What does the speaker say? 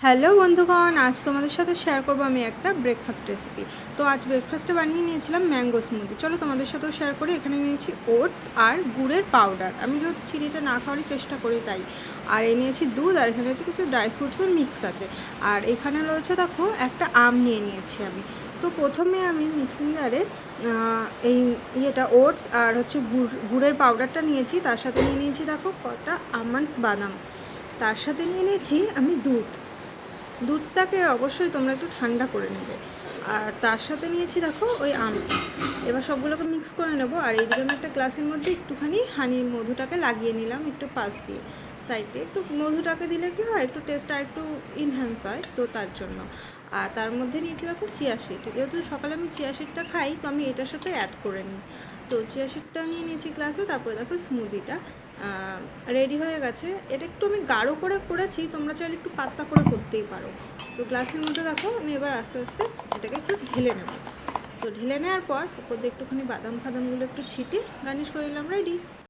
Hello বন্ধুগণ, আজ তোমাদের সাথে শেয়ার করবো আমি একটা ব্রেকফাস্ট রেসিপি। তো আজ ব্রেকফাস্টে বানিয়ে নিয়েছিলাম ম্যাঙ্গো স্মুদি। চলো তোমাদের সাথেও শেয়ার করি। এখানে নিয়েছি ওটস আর গুড়ের পাউডার। আমি যেহেতু চিনিটা না খাওয়ারই চেষ্টা করি তাই। আর এই নিয়েছি দুধ, আর এখানে আছে কিছু ড্রাই ফ্রুটসের মিক্স আছে। আর এখানে রয়েছে দেখো একটা আম নিয়ে নিয়েছি আমি। তো প্রথমে আমি মিক্সিং জারে এই ওটস আর হচ্ছে গুড়ের পাউডারটা নিয়েছি, তার সাথে নিয়ে নিয়েছি দেখো কটা আমন্ডস বাদাম, তার সাথে নিয়ে নিয়েছি আমি দুধটাকে অবশ্যই তোমরা একটু ঠান্ডা করে নেবে। আর তার সাথে নিয়েছি দেখো ওই আমটা। এবার সবগুলোকে মিক্স করে নেবো। আর এইদিকে আমি একটা গ্লাসের মধ্যে একটুখানি মধুটাকে লাগিয়ে নিলাম একটু পাশ দিয়ে সাইডে। একটু মধুটাকে দিলে কি হয়, একটু টেস্টটা একটু ইনহ্যান্স হয়, তো তার জন্য। আর তার মধ্যে নিয়েছি দেখো চিয়া সিড। যেহেতু সকালে আমি চিয়া সিডটা খাই, তো আমি এটার সাথে অ্যাড করে নিই। তো চিয়া সিডটা নিয়ে নিয়েছি গ্লাসে। তারপরে দেখো স্মুদিটা রেডি হয়ে গেছে। এটা একটু আমি গাঢ় করে করেছি, তোমরা চাইলে একটু পাতলা করে করতেই পারো। তো গ্লাসের মধ্যে দেখো আমি এবার আস্তে আস্তে এটাকে একটু ঢেলে নেব। তো ঢেলে নেওয়ার পর উপর দিয়ে একটুখানি বাদামগুলো একটু ছিটে গার্নিশ করে নিলাম, রেডি।